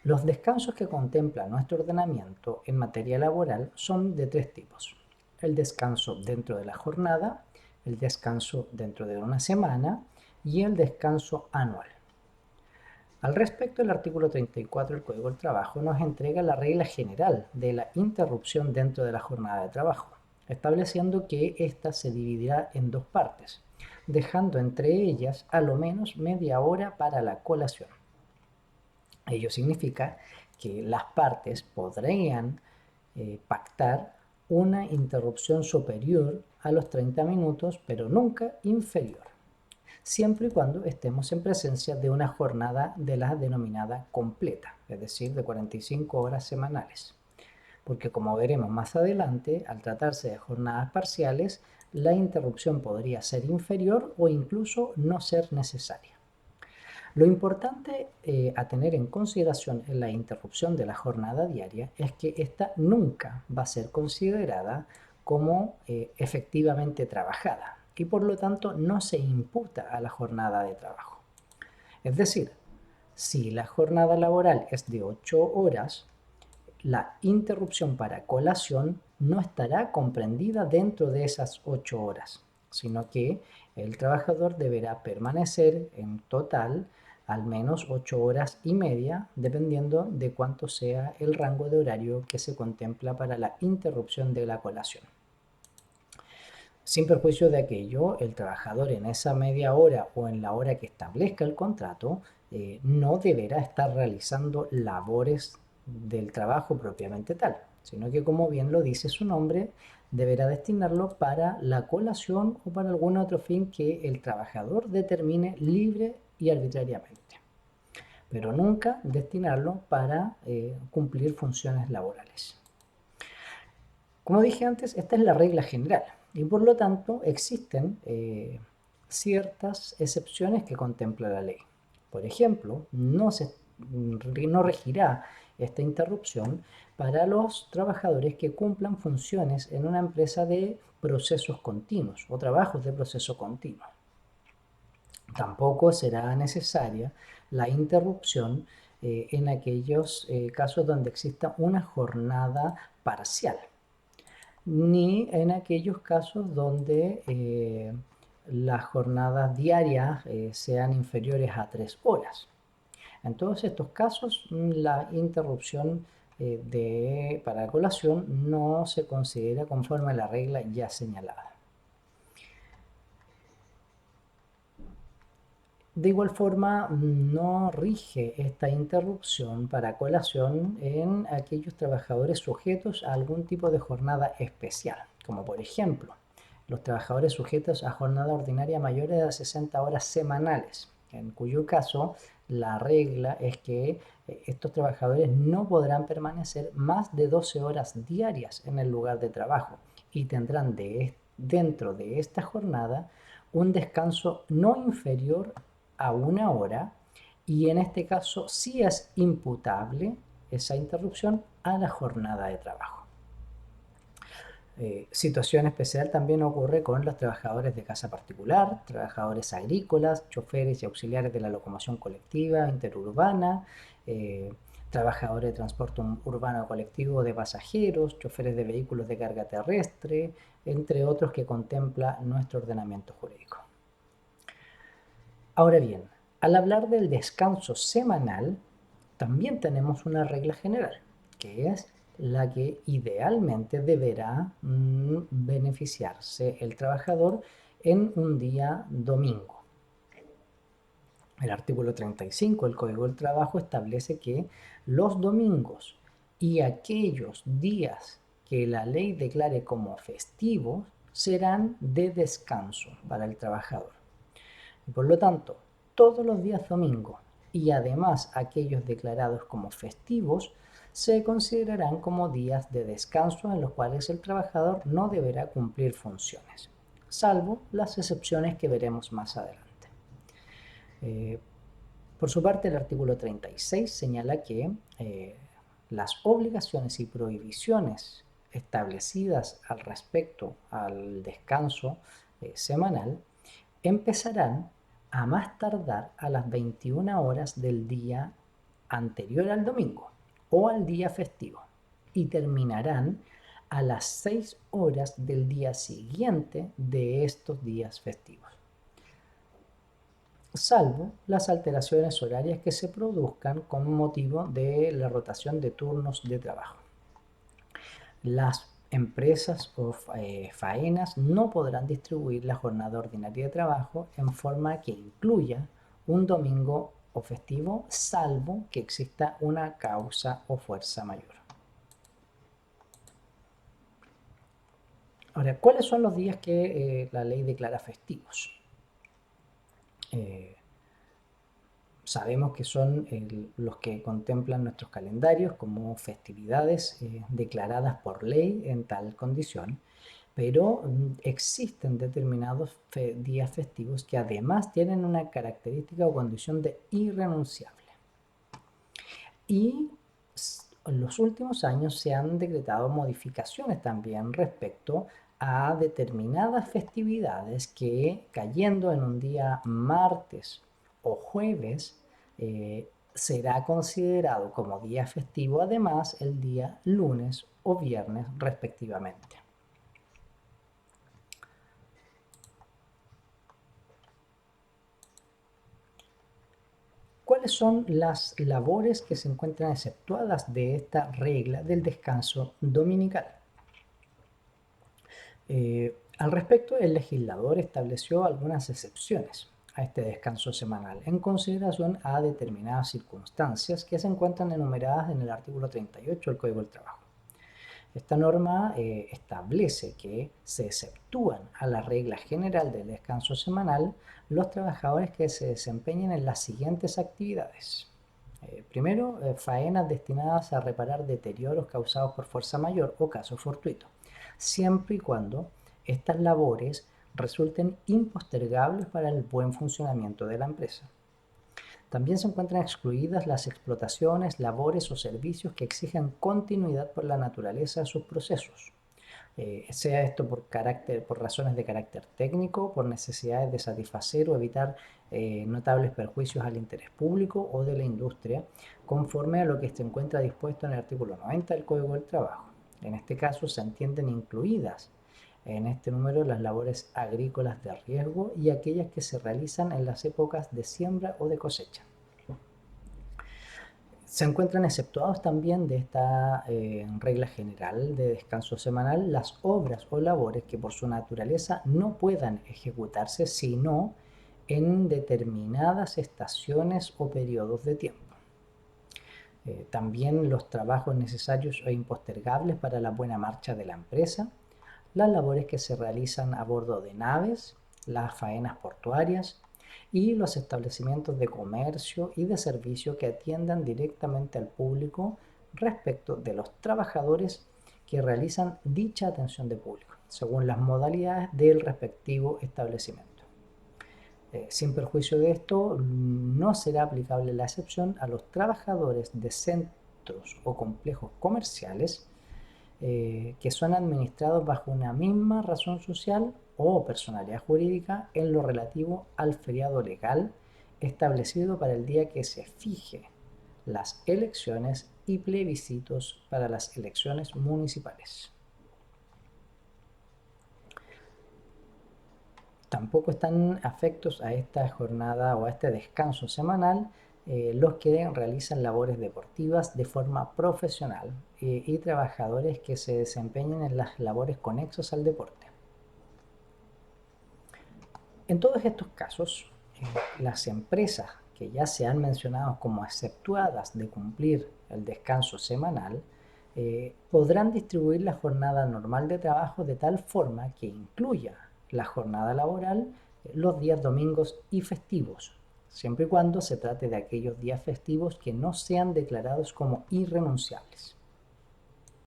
Los descansos que contempla nuestro ordenamiento en materia laboral son de tres tipos: el descanso dentro de la jornada, el descanso dentro de una semana y el descanso anual. Al respecto, el artículo 34 del Código del Trabajo nos entrega la regla general de la interrupción dentro de la jornada de trabajo, estableciendo que ésta se dividirá en dos partes, dejando entre ellas a lo menos media hora para la colación. Ello significa que las partes podrían pactar una interrupción superior a los 30 minutos, pero nunca inferior, siempre y cuando estemos en presencia de una jornada de la denominada completa, es decir, de 45 horas semanales. Porque como veremos más adelante, al tratarse de jornadas parciales, la interrupción podría ser inferior o incluso no ser necesaria. Lo importante a tener en consideración en la interrupción de la jornada diaria es que esta nunca va a ser considerada como efectivamente trabajada y por lo tanto no se imputa a la jornada de trabajo. Es decir, si la jornada laboral es de 8 horas, la interrupción para colación no estará comprendida dentro de esas 8 horas, sino que el trabajador deberá permanecer en total al menos 8 horas y media, dependiendo de cuánto sea el rango de horario que se contempla para la interrupción de la colación. Sin perjuicio de aquello, el trabajador en esa media hora o en la hora que establezca el contrato no deberá estar realizando labores del trabajo propiamente tal, sino que, como bien lo dice su nombre, deberá destinarlo para la colación o para algún otro fin que el trabajador determine libre y arbitrariamente, pero nunca destinarlo para cumplir funciones laborales. Como dije antes, esta es la regla general y por lo tanto existen ciertas excepciones que contempla la ley. Por ejemplo, no regirá esta interrupción para los trabajadores que cumplan funciones en una empresa de procesos continuos o trabajos de proceso continuo. Tampoco será necesaria la interrupción en aquellos casos donde exista una jornada parcial, ni en aquellos casos donde las jornadas diarias sean inferiores a 3 horas. En todos estos casos, la interrupción para colación no se considera conforme a la regla ya señalada. De igual forma, no rige esta interrupción para colación en aquellos trabajadores sujetos a algún tipo de jornada especial, como por ejemplo, los trabajadores sujetos a jornada ordinaria mayores de 60 horas semanales, en cuyo caso la regla es que estos trabajadores no podrán permanecer más de 12 horas diarias en el lugar de trabajo y tendrán dentro de esta jornada un descanso no inferior a una hora, y en este caso sí es imputable esa interrupción a la jornada de trabajo. Situación especial también ocurre con los trabajadores de casa particular, trabajadores agrícolas, choferes y auxiliares de la locomoción colectiva interurbana, trabajadores de transporte urbano colectivo de pasajeros, choferes de vehículos de carga terrestre, entre otros que contempla nuestro ordenamiento jurídico. Ahora bien, al hablar del descanso semanal, también tenemos una regla general, que es la que idealmente deberá beneficiarse el trabajador en un día domingo. El artículo 35 del Código del Trabajo establece que los domingos y aquellos días que la ley declare como festivos serán de descanso para el trabajador. Y por lo tanto, todos los días domingo y además aquellos declarados como festivos se considerarán como días de descanso en los cuales el trabajador no deberá cumplir funciones, salvo las excepciones que veremos más adelante. Por su parte, el artículo 36 señala que las obligaciones y prohibiciones establecidas al respecto al descanso semanal empezarán a más tardar a las 21 horas del día anterior al domingo o al día festivo y terminarán a las 6 horas del día siguiente de estos días festivos, salvo las alteraciones horarias que se produzcan con motivo de la rotación de turnos de trabajo. Las empresas o faenas no podrán distribuir la jornada ordinaria de trabajo en forma que incluya un domingo o festivo, salvo que exista una causa o fuerza mayor. Ahora, ¿cuáles son los días que la ley declara festivos? Sabemos que son los que contemplan nuestros calendarios como festividades declaradas por ley en tal condición, pero existen determinados días festivos que además tienen una característica o condición de irrenunciable. Y en los últimos años se han decretado modificaciones también respecto a determinadas festividades que, cayendo en un día martes o jueves, será considerado como día festivo, además el día lunes o viernes respectivamente. ¿Cuáles son las labores que se encuentran exceptuadas de esta regla del descanso dominical? Al respecto, el legislador estableció algunas excepciones a este descanso semanal en consideración a determinadas circunstancias que se encuentran enumeradas en el artículo 38 del Código del Trabajo. Esta norma establece que se exceptúan a la regla general del descanso semanal los trabajadores que se desempeñen en las siguientes actividades. Primero, faenas destinadas a reparar deterioros causados por fuerza mayor o caso fortuito, siempre y cuando estas labores resulten impostergables para el buen funcionamiento de la empresa. También se encuentran excluidas las explotaciones, labores o servicios que exigen continuidad por la naturaleza de sus procesos, sea esto por razones de carácter técnico, por necesidades de satisfacer o evitar notables perjuicios al interés público o de la industria, conforme a lo que se encuentra dispuesto en el artículo 90 del Código del Trabajo. En este caso se entienden incluidas en este número las labores agrícolas de riesgo y aquellas que se realizan en las épocas de siembra o de cosecha. Se encuentran exceptuados también de esta regla general de descanso semanal las obras o labores que por su naturaleza no puedan ejecutarse sino en determinadas estaciones o periodos de tiempo. También los trabajos necesarios e impostergables para la buena marcha de la empresa, las labores que se realizan a bordo de naves, las faenas portuarias y los establecimientos de comercio y de servicio que atiendan directamente al público respecto de los trabajadores que realizan dicha atención de público, según las modalidades del respectivo establecimiento. Sin perjuicio de esto, no será aplicable la excepción a los trabajadores de centros o complejos comerciales que son administrados bajo una misma razón social o personalidad jurídica en lo relativo al feriado legal establecido para el día que se fije las elecciones y plebiscitos para las elecciones municipales. Tampoco están afectos a esta jornada o a este descanso semanal los que realizan labores deportivas de forma profesional y trabajadores que se desempeñen en las labores conexas al deporte. En todos estos casos, las empresas que ya se han mencionado como exceptuadas de cumplir el descanso semanal podrán distribuir la jornada normal de trabajo de tal forma que incluya la jornada laboral los días domingos y festivos, siempre y cuando se trate de aquellos días festivos que no sean declarados como irrenunciables.